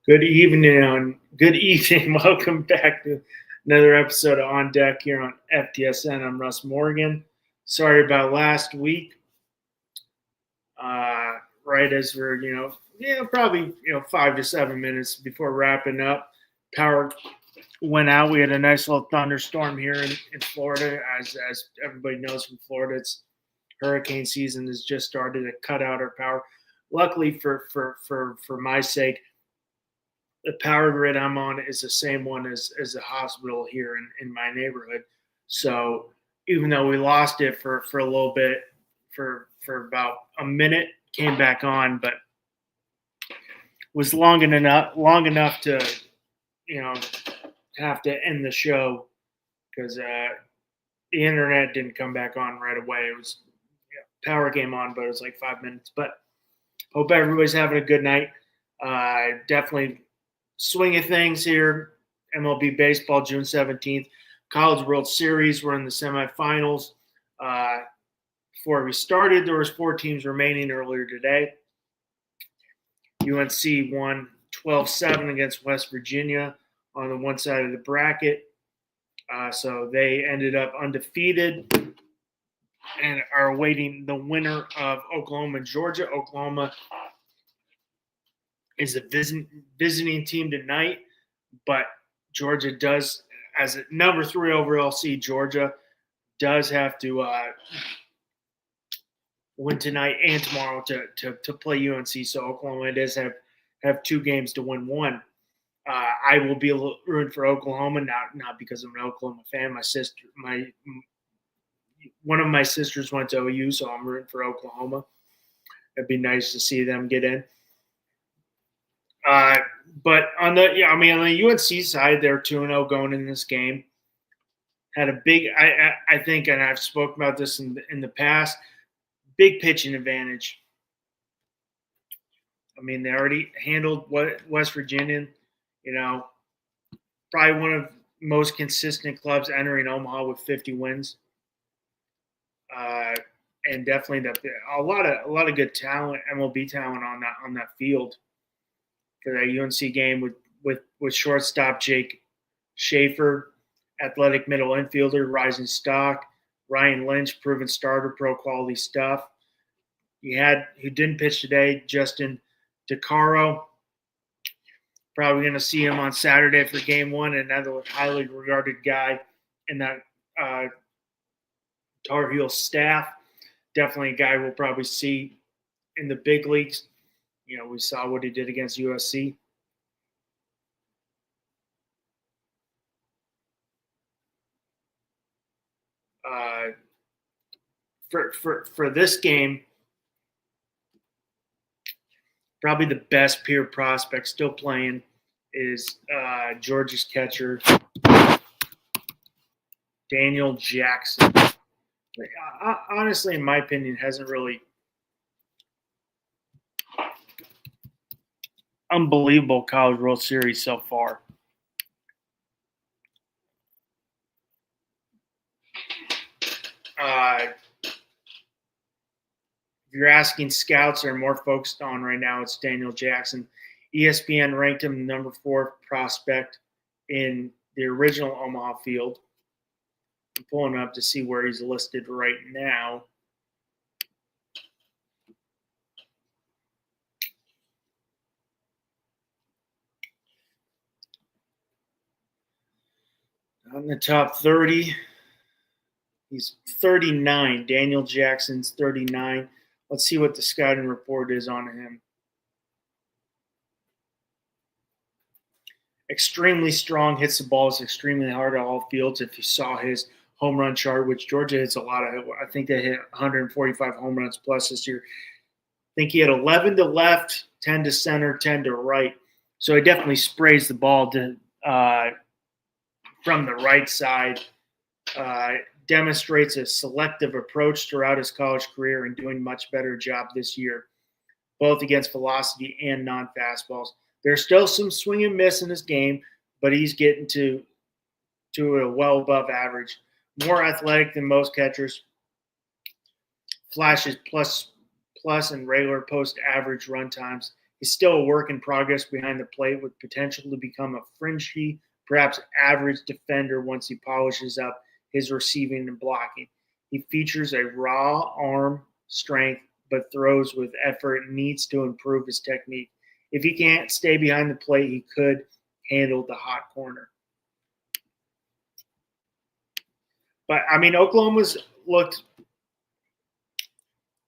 Good evening. Good evening. Welcome back to another episode of On Deck here on FTSN. I'm Russ Morgan. Sorry about last week. Right as we're, probably 5 to 7 minutes before wrapping up, power went out. We had a nice little thunderstorm here in Florida. As everybody knows from Florida, it's hurricane season has just started to cut out our power. Luckily for my sake, the power grid I'm on is the same one as the hospital here in my neighborhood. So even though we lost it for a little bit, for about a minute, came back on, but was long enough to you know have to end the show because the internet didn't come back on right away. It was power came on, but it was like 5 minutes. But hope everybody's having a good night. Definitely swing of things here. MLB baseball, June 17th. College World Series. We're in the semifinals. Before we started, there was 4 teams remaining earlier today. UNC won 12-7 against West Virginia on the one side of the bracket. So they ended up undefeated and are awaiting the winner of Oklahoma and Georgia. Oklahoma is a visiting team tonight, but Georgia does, as a number 3 overall seed, Georgia does have to win tonight and tomorrow to play UNC. So Oklahoma does have 2 games to win one. I will be rooting for Oklahoma, not because I'm an Oklahoma fan. One of my sisters went to OU, so I'm rooting for Oklahoma. It'd be nice to see them get in. But on the UNC side, they're 2-0 going in this game. Had a big, I think, and I've spoken about this in the past, big pitching advantage. I mean, they already handled West Virginia. Probably one of the most consistent clubs entering Omaha with 50 wins. And definitely a lot of good talent, MLB talent on that field for that UNC game with shortstop Jake Schaefer, athletic middle infielder, rising stock, Ryan Lynch, proven starter, pro quality stuff. Who didn't pitch today, Justin DeCaro. Probably going to see him on Saturday for game 1, another highly regarded guy in that Tar Heel staff. Definitely a guy we'll probably see in the big leagues. We saw what he did against USC. For this game, probably the best pure prospect still playing is Georgia's catcher, Daniel Jackson. Honestly, in my opinion, hasn't really unbelievable College World Series so far. If you're asking scouts that are more focused on right now, it's Daniel Jackson. ESPN ranked him number 4 prospect in the original Omaha field. I'm pulling up to see where he's listed right now. On the top 30, he's 39. Daniel Jackson's 39. Let's see what the scouting report is on him. Extremely strong, hits the balls extremely hard at all fields. If you saw his home run chart, which Georgia hits a lot of, I think they hit 145 home runs plus this year. I think he had 11 to left, 10 to center, 10 to right. So he definitely sprays the ball from the right side. Demonstrates a selective approach throughout his college career and doing a much better job this year, both against velocity and non-fastballs. There's still some swing and miss in his game, but he's getting to a well above average. More athletic than most catchers. Flashes plus and regular post average run times. He's still a work in progress behind the plate with potential to become a fringy, perhaps average defender once he polishes up his receiving and blocking. He features a raw arm strength, but throws with effort and needs to improve his technique. If he can't stay behind the plate, he could handle the hot corner. But, I mean, Oklahoma's looked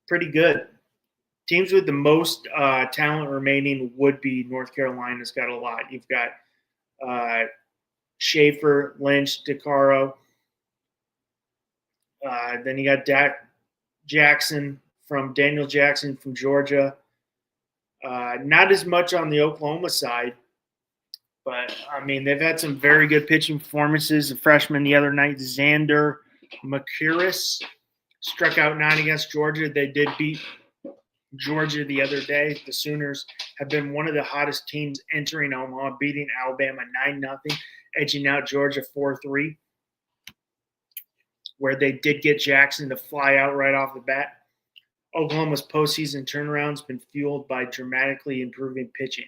pretty good. Teams with the most talent remaining would be North Carolina's got a lot. You've got Schaefer, Lynch, DeCaro. Then you got Daniel Jackson from Georgia. Not as much on the Oklahoma side, but, I mean, they've had some very good pitching performances. The freshman the other night, Xander McCurris, struck out 9 against Georgia. They did beat Georgia the other day. The Sooners have been one of the hottest teams entering Omaha, beating Alabama 9-0, edging out Georgia 4-3, where they did get Jackson to fly out right off the bat. Oklahoma's postseason turnaround has been fueled by dramatically improving pitching.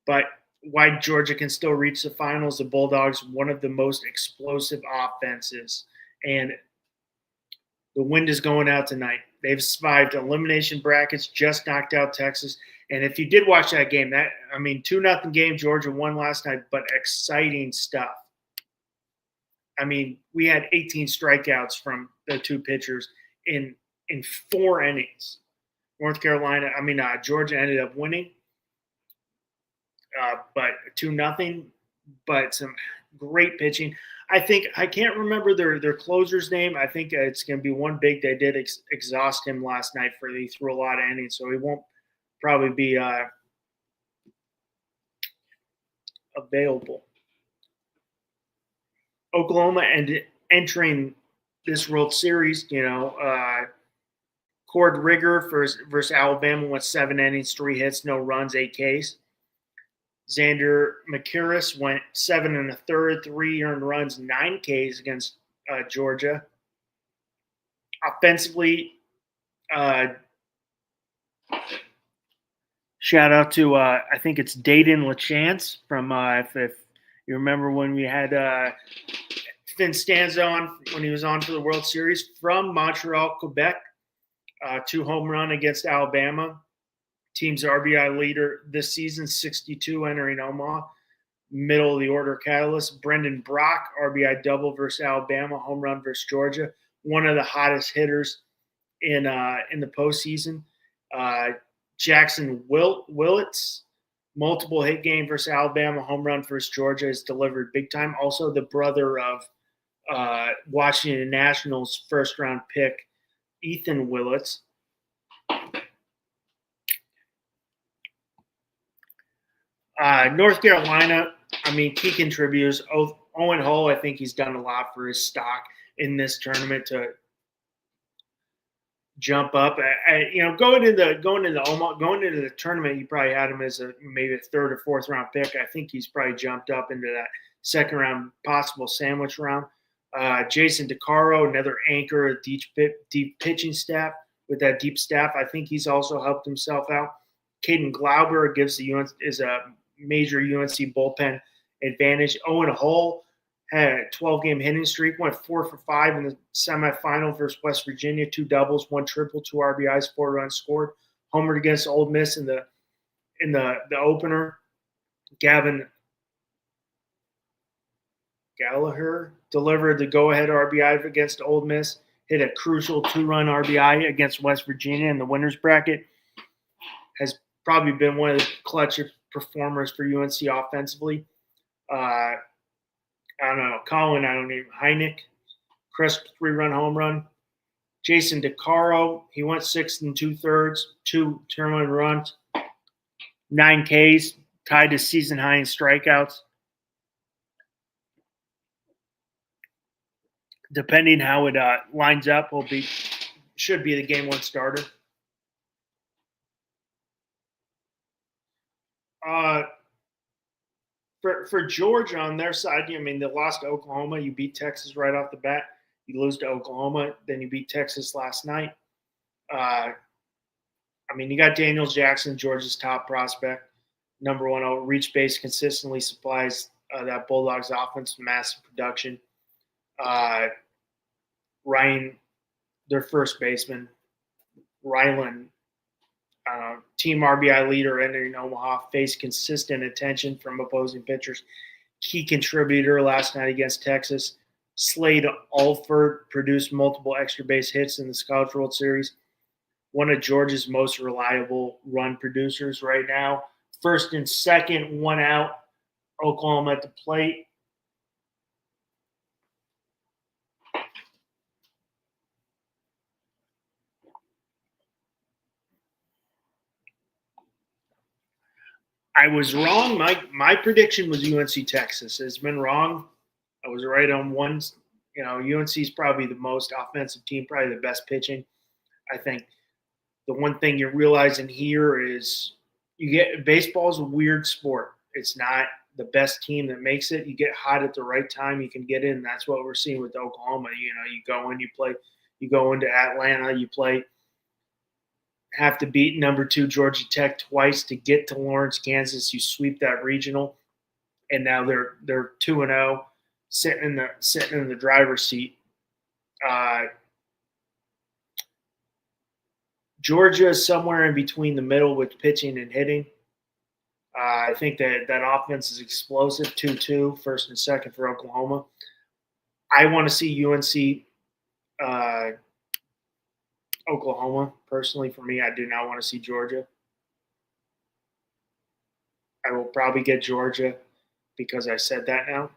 But why Georgia can still reach the finals, the Bulldogs, one of the most explosive offenses. And the wind is going out tonight. They've survived elimination brackets, just knocked out Texas. And if you did watch that game, 2-0 game, Georgia won last night, but exciting stuff. I mean, we had 18 strikeouts from the two pitchers in 4 innings. Georgia ended up winning, but 2-0, but some great pitching. I can't remember their closer's name. I think it's going to be one big. They did exhaust him last night he threw a lot of innings, so he won't probably be available. Oklahoma entering this World Series, Cord Rigger versus Alabama went 7 innings, 3 hits, no runs, 8 Ks. Xander McCurris went 7 1/3, 3 earned runs, 9 Ks against Georgia. Offensively, shout out to I think it's Dayton LaChance from if you remember when we had Finn Stanza on when he was on for the World Series from Montreal, Quebec. 2 home run against Alabama. Team's RBI leader this season, 62, entering Omaha. Middle of the order catalyst. Brendan Brock, RBI double versus Alabama, home run versus Georgia. One of the hottest hitters in the postseason. Jackson Willits, multiple hit game versus Alabama, home run versus Georgia, is delivered big time. Also, the brother of Washington Nationals first round pick, Ethan Willits. North Carolina, key contributors. Owen Hull, I think he's done a lot for his stock in this tournament to jump up. Going into the tournament, you probably had him as maybe a 3rd or 4th round pick. I think he's probably jumped up into that 2nd round, possible sandwich round. Jason DeCaro, another anchor, deep pitching staff. With that deep staff, I think he's also helped himself out. Caden Glauber is a major UNC bullpen advantage. Owen Hull had a 12-game hitting streak, went 4 for 5 in the semifinal versus West Virginia, 2 doubles, 1 triple, 2 RBIs, 4 runs scored. Homered against Ole Miss in the opener. Gavin Gallagher delivered the go-ahead RBI against Ole Miss, hit a crucial 2-run RBI against West Virginia in the winner's bracket. Has probably been one of the clutch performers for UNC offensively. Heineck, crisp 3-run home run. Jason DeCaro, he went 6 2/3, 2 turn-on runs, 9 Ks, tied to season high in strikeouts. Depending how it lines up, should be the game 1 starter. For Georgia on their side, they lost to Oklahoma. You beat Texas right off the bat. You lose to Oklahoma, then you beat Texas last night. I mean, you got Daniel Jackson, Georgia's top prospect, number one reach base, consistently supplies that Bulldogs offense with massive production. Ryan, their first baseman, Ryland, team RBI leader entering Omaha, faced consistent attention from opposing pitchers. Key contributor last night against Texas. Slade Alford produced multiple extra base hits in the College World Series. One of Georgia's most reliable run producers right now. First and second, one out. Oklahoma at the plate. I was wrong. My prediction was UNC Texas. It's been wrong. I was right on one. UNC is probably the most offensive team, probably the best pitching. I think the one thing you're realizing here is baseball is a weird sport. It's not the best team that makes it. You get hot at the right time, you can get in. That's what we're seeing with Oklahoma. You go in, you play, you go into Atlanta, you play, have to beat number 2 Georgia Tech twice to get to Lawrence, Kansas. You sweep that regional, and now they're 2-0, sitting in the driver's seat. Georgia is somewhere in between the middle with pitching and hitting. I think that offense is explosive, 2-2, first and second for Oklahoma. I want to see UNC Oklahoma. Personally, for me, I do not want to see Georgia. I will probably get Georgia because I said that now.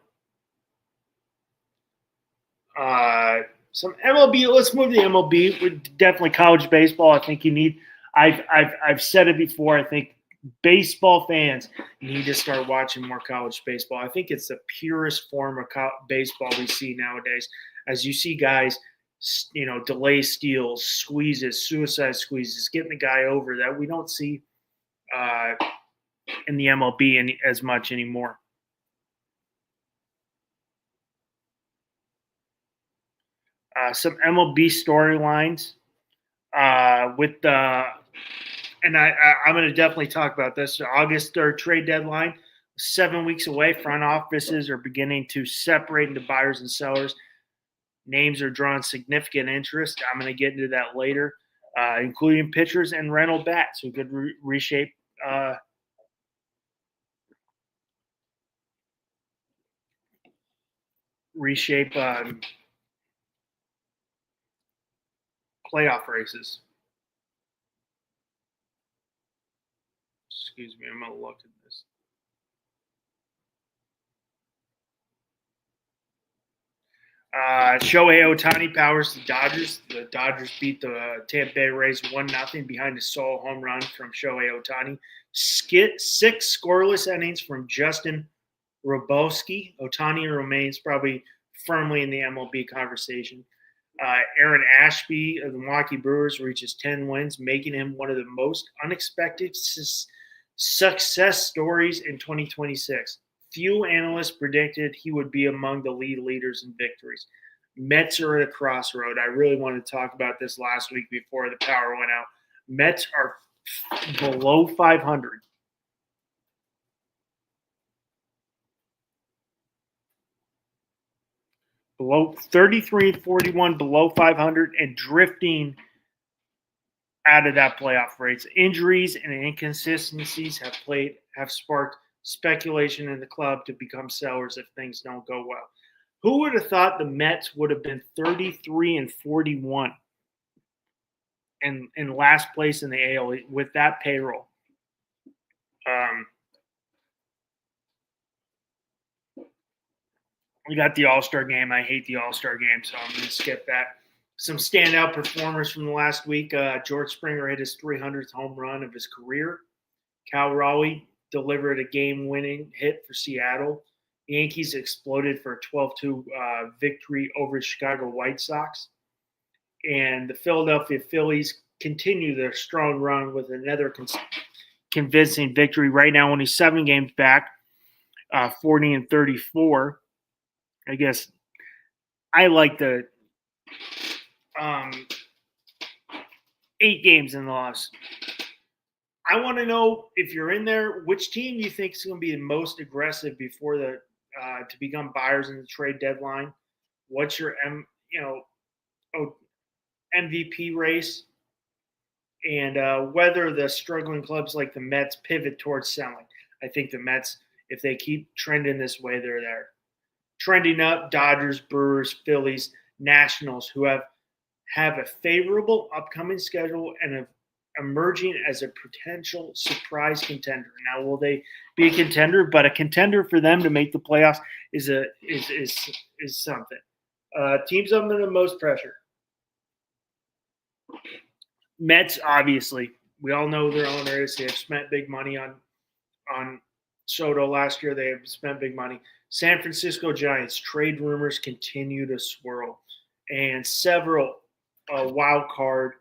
Some MLB. Let's move to the MLB. Definitely college baseball. I think you need. I've said it before. I think baseball fans need to start watching more college baseball. I think it's the purest form of baseball we see nowadays. As you see guys, delay steals, squeezes, suicide squeezes, getting the guy over that we don't see in the MLB as much anymore. Some MLB storylines with the, and I'm going to definitely talk about this. August 3rd trade deadline, 7 weeks away. Front offices are beginning to separate into buyers and sellers. Names are drawing significant interest. I'm going to get into that later, including pitchers and rental bats who could reshape playoff races. Excuse me, I'm going to look at this. Shohei Ohtani powers the Dodgers. The Dodgers beat the Tampa Bay Rays 1-0 behind a solo home run from Shohei Ohtani. 6 scoreless innings from Justin Robowski. Ohtani remains probably firmly in the MLB conversation. Aaron Ashby of the Milwaukee Brewers reaches 10 wins, making him one of the most unexpected success stories in 2026. Few analysts predicted he would be among the lead leaders in victories. Mets are at a crossroad. I really wanted to talk about this last week before the power went out. Mets are below 500. Below 33 and 41, below 500, and drifting out of that playoff race. Injuries and inconsistencies have sparked speculation in the club to become sellers if things don't go well. Who would have thought the Mets would have been 33 and 41 and in last place in the AL with that payroll? We got the All-Star game. I hate the All-Star game, so I'm going to skip that. Some standout performers from the last week. George Springer hit his 300th home run of his career. Cal Raleigh delivered a game-winning hit for Seattle. The Yankees exploded for a 12-2 victory over the Chicago White Sox. And the Philadelphia Phillies continue their strong run with another convincing victory. Right now, only 7 games back, 40 and 34. I guess I like the 8 games in the last I want to know if you're in there, which team do you think is going to be the most aggressive before the to become buyers in the trade deadline? What's your MVP race, and whether the struggling clubs like the Mets pivot towards selling? I think the Mets, if they keep trending this way, they're there. Trending up, Dodgers, Brewers, Phillies, Nationals, who have a favorable upcoming schedule and have emerging as a potential surprise contender. Now, will they be a contender? But a contender for them to make the playoffs is something. Teams under the most pressure. Mets, obviously, we all know their owners. They have spent big money on Soto last year. They have spent big money. San Francisco Giants, trade rumors continue to swirl, and several wild card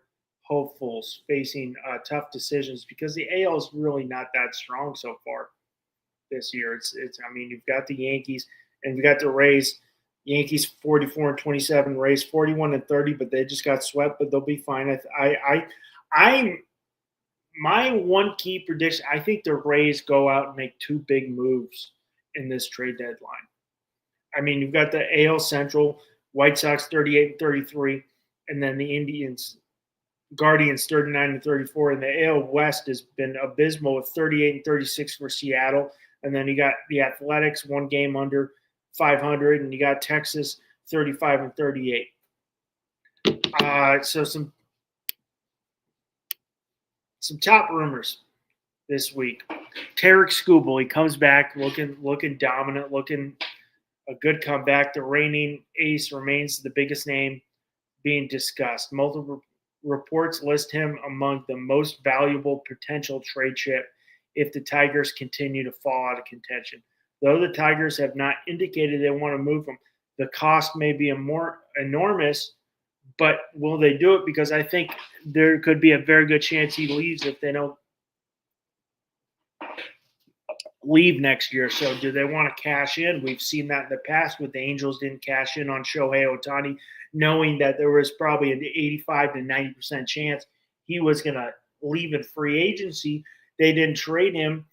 hopefuls facing tough decisions because the AL is really not that strong so far this year. It's I mean, you've got the Yankees and you've got the Rays. Yankees 44-27, Rays 41-30, but they just got swept, but they'll be fine. I'm my one key prediction. I think the Rays go out and make two big moves in this trade deadline. I mean, you've got the AL Central, White Sox 38-33, and then the Guardians 39-34, and the AL West has been abysmal with 38-36 for Seattle, and then you got the Athletics one game under 500, and you got Texas 35-38. So some top rumors this week. Tarek Skubal, he comes back looking dominant, looking a good comeback. The reigning ace remains the biggest name being discussed. Multiple reports list him among the most valuable potential trade chip if the Tigers continue to fall out of contention. Though the Tigers have not indicated they want to move him, the cost may be more enormous, but will they do it? Because I think there could be a very good chance he leaves if they don't leave next year. So do they want to cash in? We've seen that in the past with the Angels didn't cash in on Shohei Ohtani, knowing that there was probably an 85 to 90% chance he was going to leave in free agency. They didn't trade him,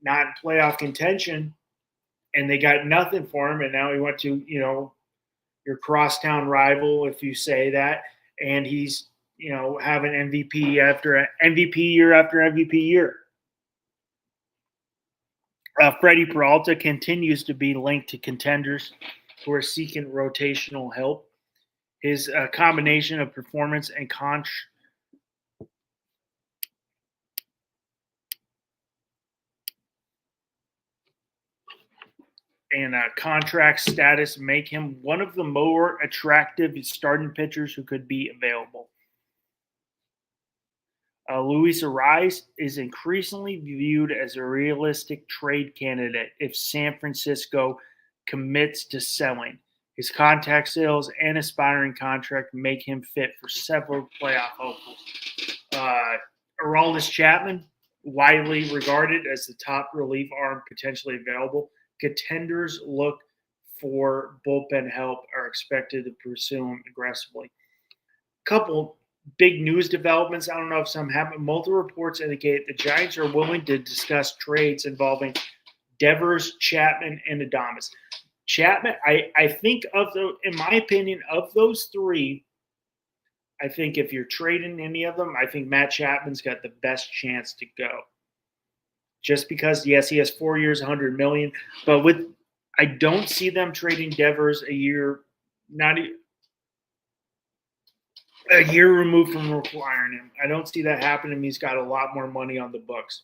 not in playoff contention, and they got nothing for him. And now he went to, your crosstown rival, if you say that, and he's, having MVP after MVP year after MVP year. Freddie Peralta continues to be linked to contenders who are seeking rotational help. His combination of performance and contract status make him one of the more attractive starting pitchers who could be available. Luis Ariz is increasingly viewed as a realistic trade candidate if San Francisco commits to selling. His contact sales and aspiring contract make him fit for several playoff hopefuls. Aroldis Chapman, widely regarded as the top relief arm potentially available. Contenders look for bullpen help are expected to pursue him aggressively. Couple big news developments. I don't know if some happen. Multiple reports indicate the Giants are willing to discuss trades involving Devers, Chapman, and Adames. Chapman, I think in my opinion, of those three, I think if you're trading any of them, I think Matt Chapman's got the best chance to go. Just because, yes, he has 4 years, $100 million, but I don't see them trading Devers a year, not a year removed from requiring him. I don't see that happening. He's got a lot more money on the books.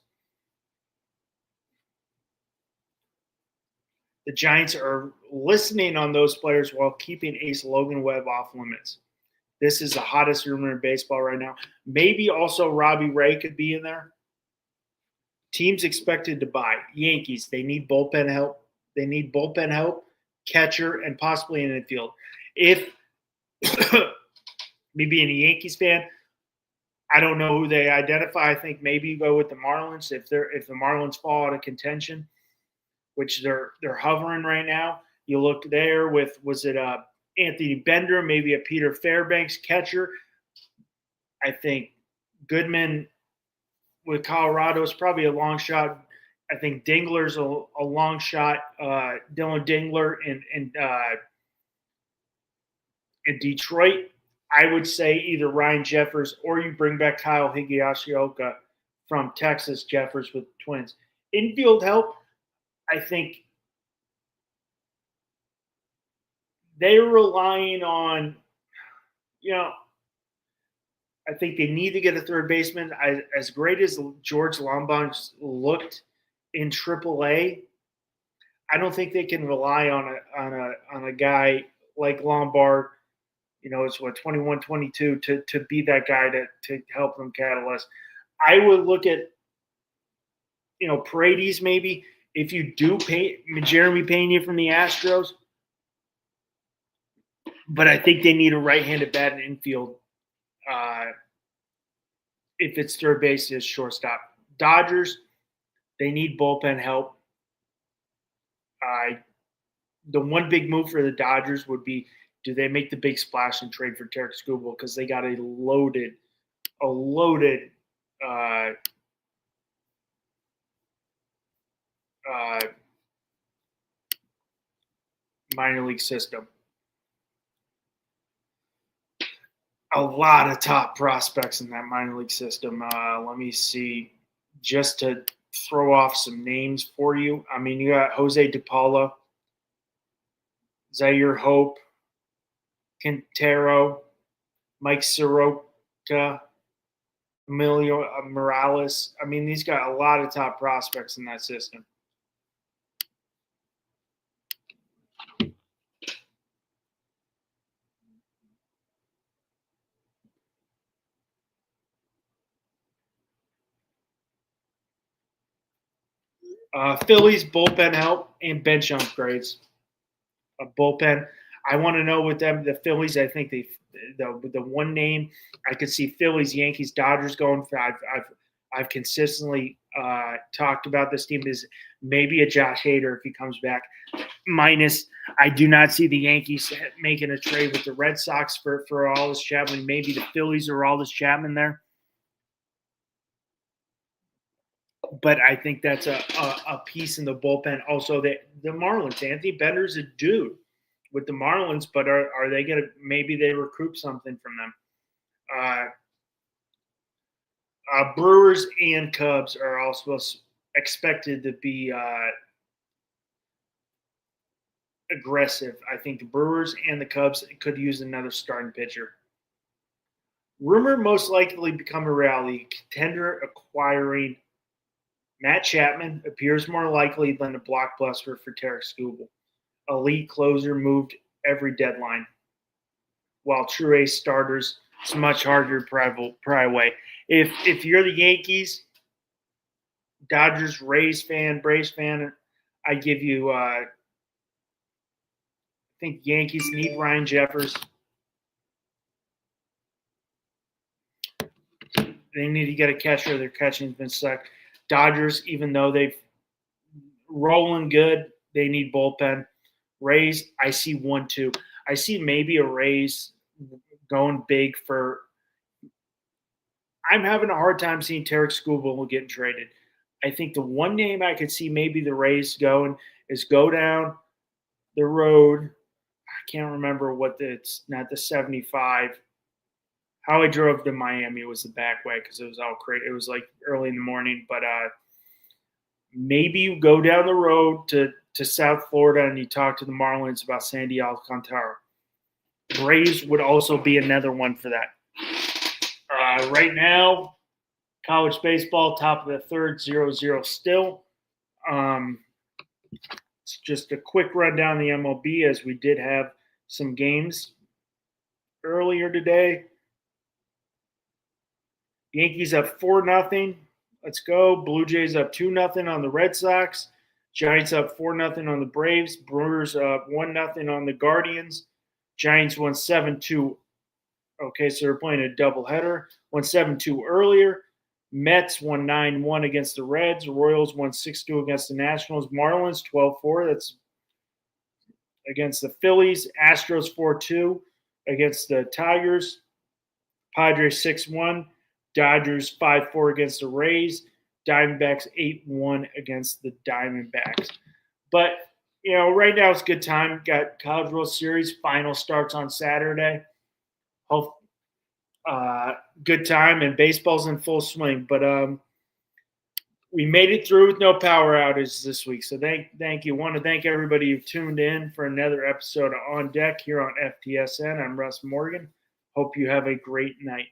The Giants are listening on those players while keeping ace Logan Webb off limits. This is the hottest rumor in baseball right now. Maybe also Robbie Ray could be in there. Teams expected to buy. Yankees, they need bullpen help. They need bullpen help, catcher, and possibly an infield. If me being a Yankees fan, I don't know who they identify. I think maybe you go with the Marlins if the Marlins fall out of contention, which they're hovering right now. You look there with Anthony Bender, maybe a Peter Fairbanks catcher. I think Goodman with Colorado, it's probably a long shot. I think Dingler's a long shot. Dylan Dingler in Detroit. I would say either Ryan Jeffers or you bring back Kyle Higashioka from Texas. Jeffers with Twins. Infield help, I think they're relying on, I think they need to get a third baseman. As great as George Lombard looked in AAA, I don't think they can rely on a guy like Lombard. It's 21, 22 to be that guy to help them catalyst. I would look at Paredes maybe if you do pay Jeremy Pena from the Astros, but I think they need a right-handed bat in infield. If it's third base, it's shortstop. Dodgers, they need bullpen help. The one big move for the Dodgers would be, do they make the big splash and trade for Tarek Skubal, because they got a loaded minor league system. A lot of top prospects in that minor league system. Let me see, just to throw off some names for you. I mean, you got Jose DePaula, Zaire Hope, Quintero, Mike Soroka, Emilio Morales. I mean, these got a lot of top prospects in that system. Phillies bullpen help and bench upgrades. Bullpen. I want to know with them, the Phillies. I think the one name I could see Phillies, Yankees, Dodgers going for. I've consistently talked about this team is maybe a Josh Hader if he comes back. Minus, I do not see the Yankees making a trade with the Red Sox for Aroldis Chapman. Maybe the Phillies or Aroldis Chapman there. But I think that's a piece in the bullpen. Also, the Marlins. Anthony Bender's a dude with the Marlins, but are they going to – maybe they recoup something from them. Brewers and Cubs are also expected to be aggressive. I think the Brewers and the Cubs could use another starting pitcher. Rumor most likely become a reality. Contender acquiring – Matt Chapman appears more likely than a blockbuster for Tarek Skubal. Elite closer moved every deadline. While true ace starters, it's much harder to pry away. If you're the Yankees, Dodgers, Rays fan, Braves fan, I give you I think Yankees need Ryan Jeffers. They need to get a catcher. Their catching's been sucked. Dodgers, even though they've rolling good, they need bullpen. Rays, I see 1-2. I see maybe a Rays going big for – I'm having a hard time seeing Tarek Skubal getting traded. I think the one name I could see maybe the Rays going is go down the road. I can't remember it's not the 75. How I drove to Miami was the back way because it was all crazy. It was like early in the morning, but maybe you go down the road to South Florida and you talk to the Marlins about Sandy Alcantara. Braves would also be another one for that. Right now, college baseball, top of the third, 0-0 still. It's just a quick rundown of the MLB as we did have some games earlier today. Yankees up 4-0. Let's go. Blue Jays up 2-0 on the Red Sox. Giants up 4-0 on the Braves. Brewers up 1-0 on the Guardians. Giants won 7-2. Okay, so they're playing a doubleheader. Won 7-2 earlier. Mets won 9-1 against the Reds. Royals won 6-2 against the Nationals. Marlins 12-4. That's against the Phillies. Astros 4-2 against the Tigers. Padres 6-1. Dodgers 5-4 against the Rays. Diamondbacks 8-1 against the Diamondbacks. But, right now it's a good time. Got College World Series. Final starts on Saturday. Hope good time, and baseball's in full swing. But we made it through with no power outage this week. So thank you. Want to thank everybody who tuned in for another episode of On Deck here on FTSN. I'm Russ Morgan. Hope you have a great night.